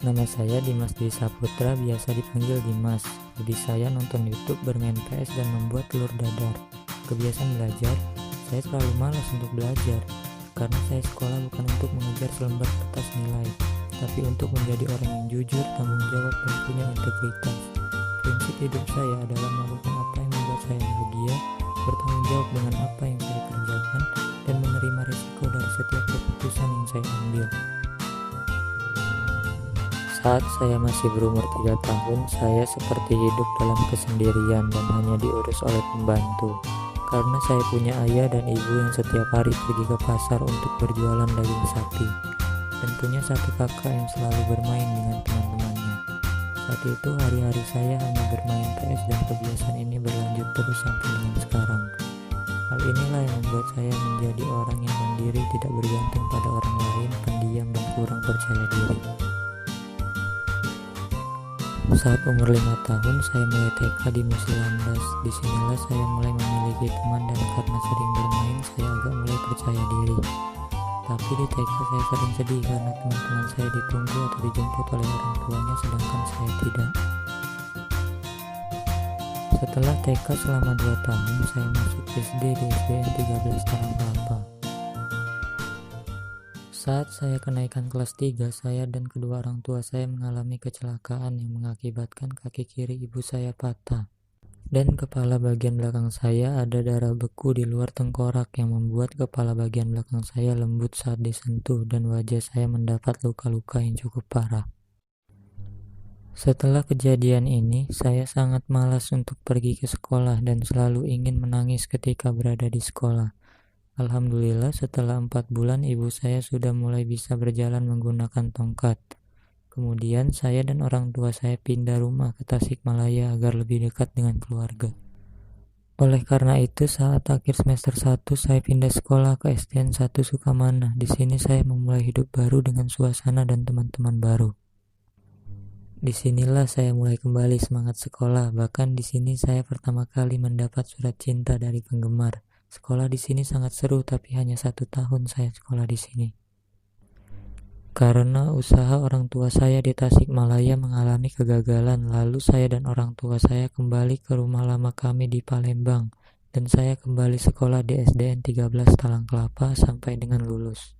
Nama saya Dimas Dwi Saputra, biasa dipanggil Dimas. Hobi saya nonton YouTube, bermain PS, dan membuat telur dadar. Kebiasaan belajar, saya selalu malas untuk belajar, karena saya sekolah bukan untuk mengejar selembar kertas nilai, tapi untuk menjadi orang yang jujur, tanggung jawab, dan punya integritas. Prinsip hidup saya adalah melakukan apa yang membuat saya bahagia, bertanggung jawab dengan apa yang saya kerjakan, dan menerima risiko dari setiap keputusan yang saya ambil. Saat saya masih berumur 3 tahun, saya seperti hidup dalam kesendirian dan hanya diurus oleh pembantu. Karena saya punya ayah dan ibu yang setiap hari pergi ke pasar untuk berjualan daging sapi, dan punya satu kakak yang selalu bermain dengan teman-temannya. Saat itu hari-hari saya hanya bermain PS, dan kebiasaan ini berlanjut terus sampai dengan sekarang. Hal inilah yang membuat saya menjadi orang yang mandiri, tidak bergantung pada orang lain, pendiam, dan kurang percaya diri. Saat umur 5 tahun, saya mulai TK di Musilandas. Disinilah saya mulai memiliki teman, dan karena sering bermain, saya agak mulai percaya diri. Tapi di TK saya sering sedih karena teman-teman saya ditunggu atau dijemput oleh orang tuanya, sedangkan saya tidak. Setelah TK selama 2 tahun, saya masuk SD di SDN 13 Talang Kelapa. Saat saya kenaikan kelas 3, saya dan kedua orang tua saya mengalami kecelakaan yang mengakibatkan kaki kiri ibu saya patah. Dan kepala bagian belakang saya ada darah beku di luar tengkorak yang membuat kepala bagian belakang saya lembut saat disentuh, dan wajah saya mendapat luka-luka yang cukup parah. Setelah kejadian ini, saya sangat malas untuk pergi ke sekolah dan selalu ingin menangis ketika berada di sekolah. Alhamdulillah, setelah 4 bulan ibu saya sudah mulai bisa berjalan menggunakan tongkat. Kemudian saya dan orang tua saya pindah rumah ke Tasikmalaya agar lebih dekat dengan keluarga. Oleh karena itu, saat akhir semester 1 saya pindah sekolah ke SDN 1 Sukamana. Di sini saya memulai hidup baru dengan suasana dan teman-teman baru. Disinilah saya mulai kembali semangat sekolah. Bahkan di sini saya pertama kali mendapat surat cinta dari penggemar. Sekolah di sini sangat seru, tapi hanya 1 tahun saya sekolah di sini. Karena usaha orang tua saya di Tasikmalaya mengalami kegagalan, lalu saya dan orang tua saya kembali ke rumah lama kami di Palembang, dan saya kembali sekolah di SDN 13 Talang Kelapa sampai dengan lulus.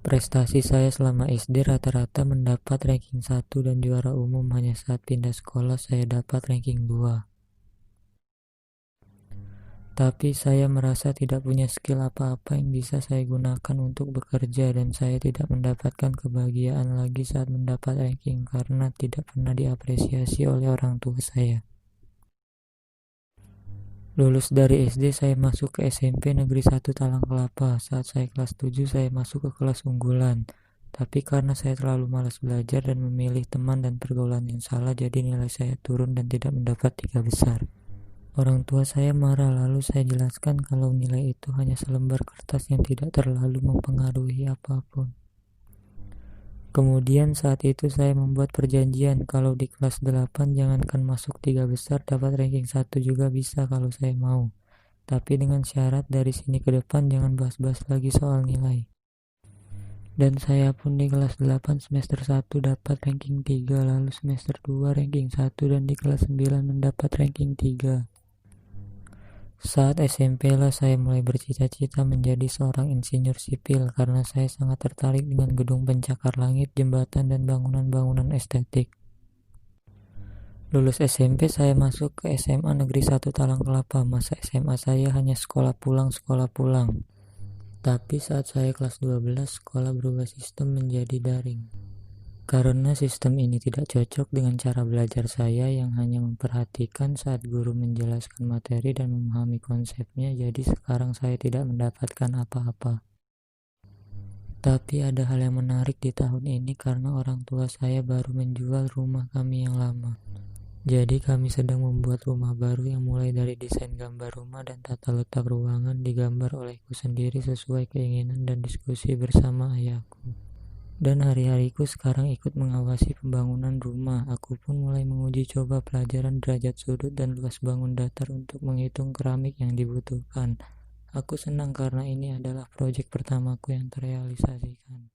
Prestasi saya selama SD rata-rata mendapat ranking 1 dan juara umum. Hanya saat pindah sekolah saya dapat ranking 2. Tapi saya merasa tidak punya skill apa-apa yang bisa saya gunakan untuk bekerja, dan saya tidak mendapatkan kebahagiaan lagi saat mendapat ranking karena tidak pernah diapresiasi oleh orang tua saya. Lulus dari SD, saya masuk ke SMP Negeri 1 Talang Kelapa. Saat saya kelas 7, saya masuk ke kelas unggulan. Tapi karena saya terlalu malas belajar dan memilih teman dan pergaulan yang salah, jadi nilai saya turun dan tidak mendapat 3 besar. Orang tua saya marah, lalu saya jelaskan kalau nilai itu hanya selembar kertas yang tidak terlalu mempengaruhi apapun. Kemudian saat itu saya membuat perjanjian kalau di kelas 8 jangankan masuk 3 besar, dapat ranking 1 juga bisa kalau saya mau. Tapi dengan syarat dari sini ke depan jangan bahas-bahas lagi soal nilai. Dan saya pun di kelas 8 semester 1 dapat ranking 3, lalu semester 2 ranking 1, dan di kelas 9 mendapat ranking 3. Saat SMP lah saya mulai bercita-cita menjadi seorang insinyur sipil karena saya sangat tertarik dengan gedung pencakar langit, jembatan, dan bangunan-bangunan estetik. Lulus SMP saya masuk ke SMA Negeri 1 Talang Kelapa. Masa SMA saya hanya sekolah pulang. Tapi saat saya kelas 12, sekolah berubah sistem menjadi daring. Karena sistem ini tidak cocok dengan cara belajar saya yang hanya memperhatikan saat guru menjelaskan materi dan memahami konsepnya, jadi sekarang saya tidak mendapatkan apa-apa. Tapi ada hal yang menarik di tahun ini karena orang tua saya baru menjual rumah kami yang lama. Jadi kami sedang membuat rumah baru yang mulai dari desain gambar rumah dan tata letak ruangan digambar olehku sendiri sesuai keinginan dan diskusi bersama ayahku. Dan hari-hariku sekarang ikut mengawasi pembangunan rumah. Aku pun mulai menguji coba pelajaran derajat sudut dan luas bangun datar untuk menghitung keramik yang dibutuhkan. Aku senang karena ini adalah proyek pertamaku yang terrealisasikan.